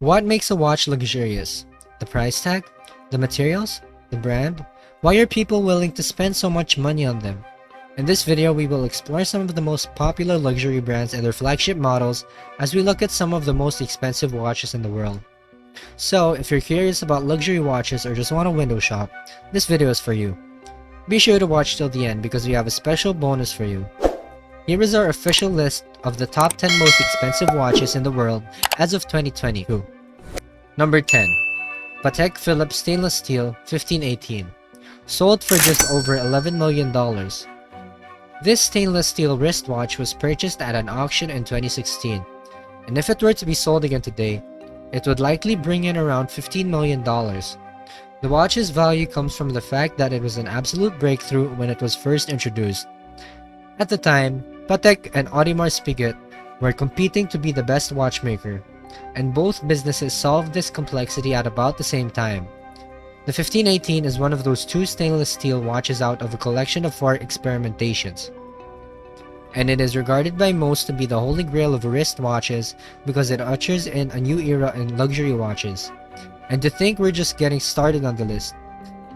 What makes a watch luxurious? The price tag? The materials? The brand? Why are people willing to spend so much money on them? In this video, we will explore some of the most popular luxury brands and their flagship models as we look at some of the most expensive watches in the world. So, if you're curious about luxury watches or just want to window shop, this video is for you. Be sure to watch till the end because we have a special bonus for you. Here is our official list of the top 10 most expensive watches in the world as of 2022. Number 10. Patek Philippe Stainless Steel 1518. Sold for just over $11 million. This stainless steel wristwatch was purchased at an auction in 2016, and if it were to be sold again today, it would likely bring in around $15 million. The watch's value comes from the fact that it was an absolute breakthrough when it was first introduced. At the time, Patek and Audemars Piguet were competing to be the best watchmaker, and both businesses solved this complexity at about the same time. The 1518 is one of those two stainless steel watches out of a collection of 4 experimentations, and it is regarded by most to be the holy grail of wristwatches because it ushers in a new era in luxury watches. And to think we're just getting started on the list.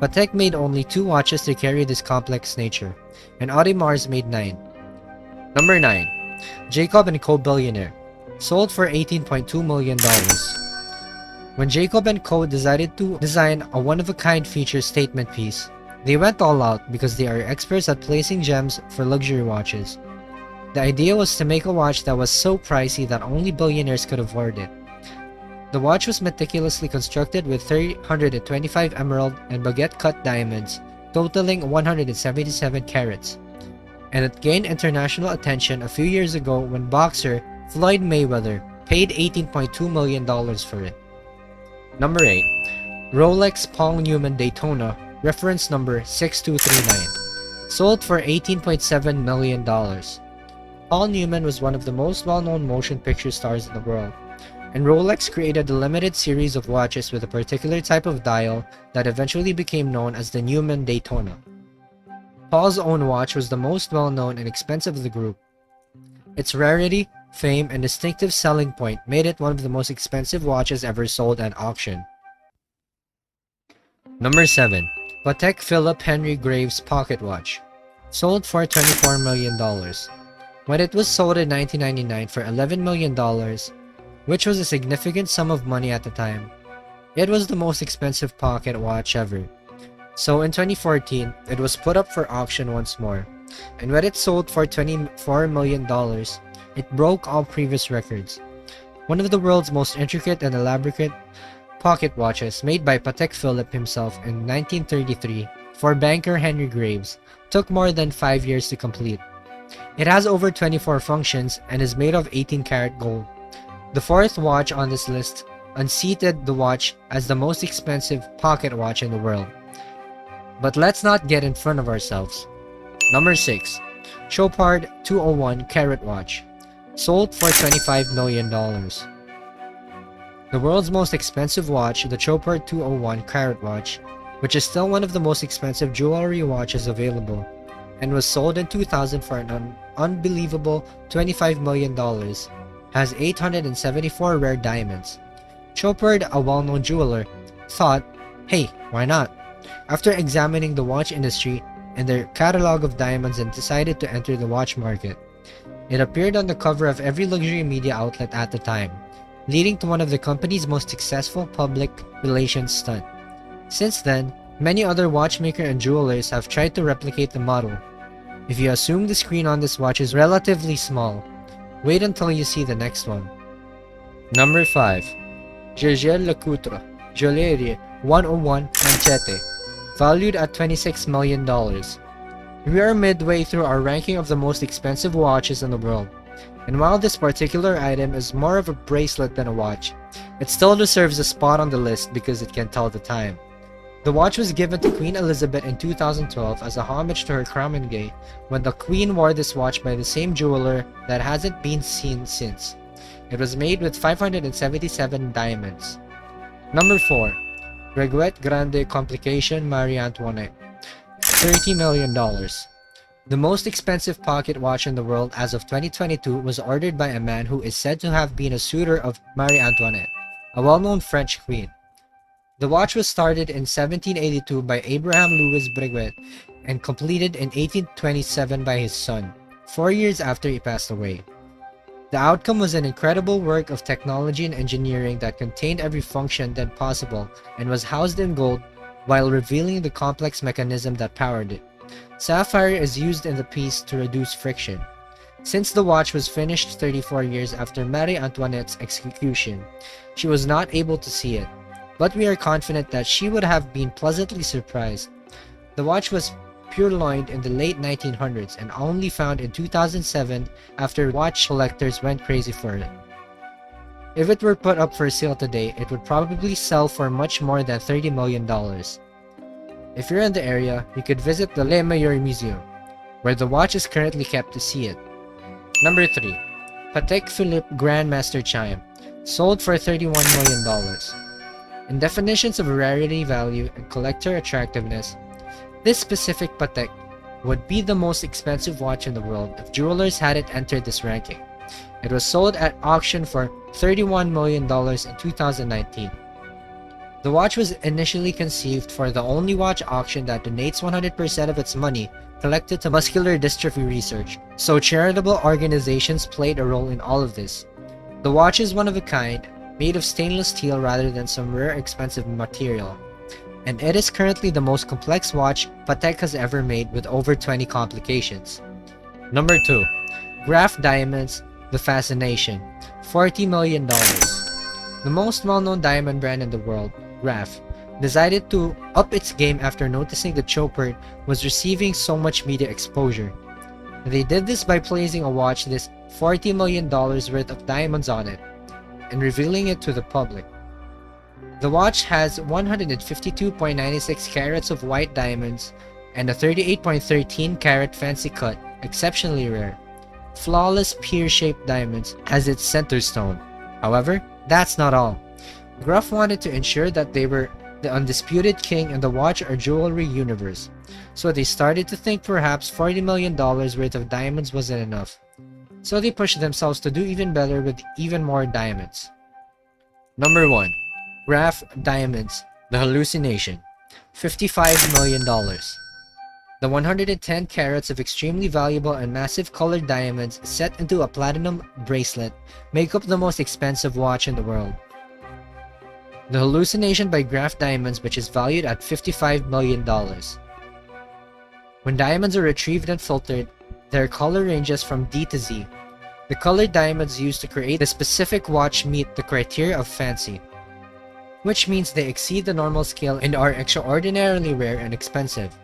Patek made only 2 watches to carry this complex nature, and Audemars made 9. Number 9. Jacob & Co. Billionaire. Sold for $18.2 million. When Jacob & Co. decided to design a one-of-a-kind feature statement piece, they went all out because they are experts at placing gems for luxury watches. The idea was to make a watch that was so pricey that only billionaires could afford it. The watch was meticulously constructed with 325 emerald and baguette-cut diamonds, totaling 177 carats, and it gained international attention a few years ago when boxer Floyd Mayweather paid $18.2 million for it. Number 8. Rolex Paul Newman Daytona, reference number 6239. Sold for $18.7 million. Paul Newman was one of the most well-known motion picture stars in the world, and Rolex created a limited series of watches with a particular type of dial that eventually became known as the Newman Daytona. Paul's own watch was the most well-known and expensive of the group. Its rarity, fame, and distinctive selling point made it one of the most expensive watches ever sold at auction. Number 7. Patek Philippe Henry Graves Pocket Watch. Sold for $24 million. When it was sold in 1999 for $11 million, which was a significant sum of money at the time, it was the most expensive pocket watch ever. So in 2014, it was put up for auction once more, and when it sold for $24 million, it broke all previous records. One of the world's most intricate and elaborate pocket watches, made by Patek Philippe himself in 1933 for banker Henry Graves, took more than 5 years to complete. It has over 24 functions and is made of 18-karat gold. The 4th watch on this list unseated the watch as the most expensive pocket watch in the world. But let's not get in front of ourselves. Number 6. Chopard 201 Carat Watch. Sold for $25 million. The world's most expensive watch, the Chopard 201 Carat Watch, which is still one of the most expensive jewelry watches available, and was sold in 2000 for an unbelievable $25 million, has 874 rare diamonds. Chopard, a well-known jeweler, thought, hey, why not? After examining the watch industry and their catalog of diamonds, and decided to enter the watch market. It appeared on the cover of every luxury media outlet at the time, leading to one of the company's most successful public relations stunt. Since then, many other watchmakers and jewelers have tried to replicate the model. If you assume the screen on this watch is relatively small, wait until you see the next one. Number 5. Jaeger-LeCoultre Joaillerie 101 Manchette. Valued at $26 million. We are midway through our ranking of the most expensive watches in the world, and while this particular item is more of a bracelet than a watch, it still deserves a spot on the list because it can tell the time. The watch was given to Queen Elizabeth in 2012 as a homage to her crowning day, when the Queen wore this watch by the same jeweler that hasn't been seen since. It was made with 577 diamonds. Number 4. Breguet Grande Complication Marie Antoinette. $30 million. The most expensive pocket watch in the world as of 2022 was ordered by a man who is said to have been a suitor of Marie Antoinette, a well-known French queen. The watch was started in 1782 by Abraham Louis Breguet and completed in 1827 by his son, 4 years after he passed away. The outcome was an incredible work of technology and engineering that contained every function then possible and was housed in gold while revealing the complex mechanism that powered it. Sapphire is used in the piece to reduce friction. Since the watch was finished 34 years after Marie Antoinette's execution, she was not able to see it, but we are confident that she would have been pleasantly surprised. The watch was purloined in the late 1900s and only found in 2007 after watch collectors went crazy for it. If it were put up for sale today, it would probably sell for much more than $30 million. If you're in the area, you could visit the Le Meilleur Museum, where the watch is currently kept to see it. Number 3. Patek Philippe Grandmaster Chime, sold for $31 million. In definitions of rarity, value, and collector attractiveness, this specific Patek would be the most expensive watch in the world if jewelers hadn't entered this ranking. It was sold at auction for $31 million in 2019. The watch was initially conceived for the only watch auction that donates 100% of its money collected to muscular dystrophy research, so charitable organizations played a role in all of this. The watch is one of a kind, made of stainless steel rather than some rare expensive material, and it is currently the most complex watch Patek has ever made with over 20 complications. Number 2. Graff Diamonds The Fascination, $40 million. The most well-known diamond brand in the world, Graff, decided to up its game after noticing that Chopard was receiving so much media exposure. They did this by placing a watch this $40 million worth of diamonds on it and revealing it to the public. The watch has 152.96 carats of white diamonds and a 38.13 carat fancy cut, exceptionally rare, flawless pear-shaped diamonds as its center stone. However, that's not all. Graff wanted to ensure that they were the undisputed king in the watch or jewelry universe, so they started to think perhaps $40 million worth of diamonds wasn't enough. So they pushed themselves to do even better with even more diamonds. Number 1. Graff Diamonds The Hallucination, $55 million. The 110 carats of extremely valuable and massive colored diamonds set into a platinum bracelet make up the most expensive watch in the world. The Hallucination by Graff Diamonds, which is valued at $55 million. When diamonds are retrieved and filtered, their color ranges from D to Z. The colored diamonds used to create the specific watch meet the criteria of fancy, which means they exceed the normal scale and are extraordinarily rare and expensive.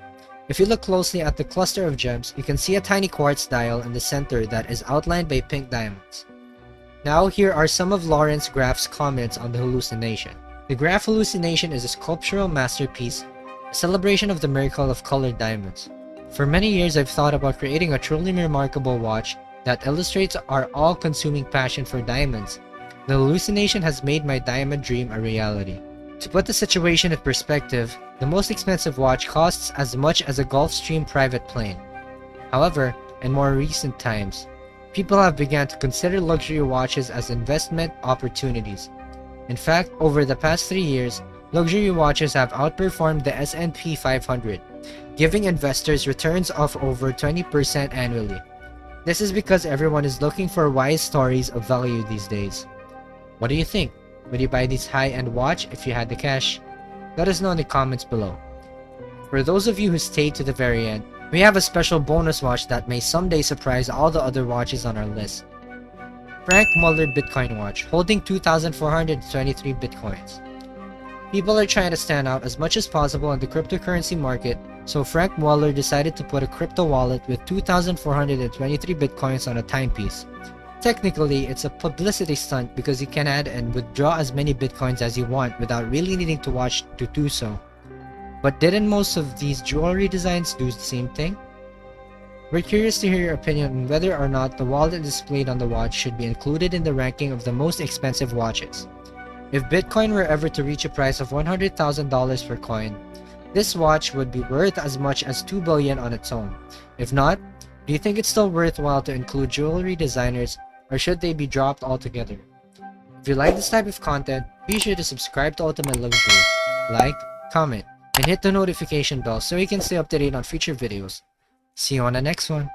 If you look closely at the cluster of gems, you can see a tiny quartz dial in the center that is outlined by pink diamonds. Now here are some of Lawrence Graff's comments on the Hallucination. The Graff Hallucination is a sculptural masterpiece, a celebration of the miracle of colored diamonds. For many years I've thought about creating a truly remarkable watch that illustrates our all-consuming passion for diamonds. The Hallucination has made my diamond dream a reality. To put the situation in perspective, the most expensive watch costs as much as a Gulfstream private plane. However, in more recent times, people have begun to consider luxury watches as investment opportunities. In fact, over the past 3 years, luxury watches have outperformed the S&P 500, giving investors returns of over 20% annually. This is because everyone is looking for wise stories of value these days. What do you think? Would you buy this high-end watch if you had the cash? Let us know in the comments below. For those of you who stayed to the very end, we have a special bonus watch that may someday surprise all the other watches on our list. Frank Muller Bitcoin watch, holding 2,423 Bitcoins. People are trying to stand out as much as possible in the cryptocurrency market, so Frank Muller decided to put a crypto wallet with 2,423 Bitcoins on a timepiece. Technically, it's a publicity stunt because you can add and withdraw as many Bitcoins as you want without really needing to watch to do so. But didn't most of these jewelry designs do the same thing? We're curious to hear your opinion on whether or not the wallet displayed on the watch should be included in the ranking of the most expensive watches. If Bitcoin were ever to reach a price of $100,000 per coin, this watch would be worth as much as $2 billion on its own. If not, do you think it's still worthwhile to include jewelry designers, or should they be dropped altogether? If you like this type of content, Be sure to subscribe to Ultimate Luxury, like, comment, and hit the notification bell so you can stay up to date on future videos. See you on the next one.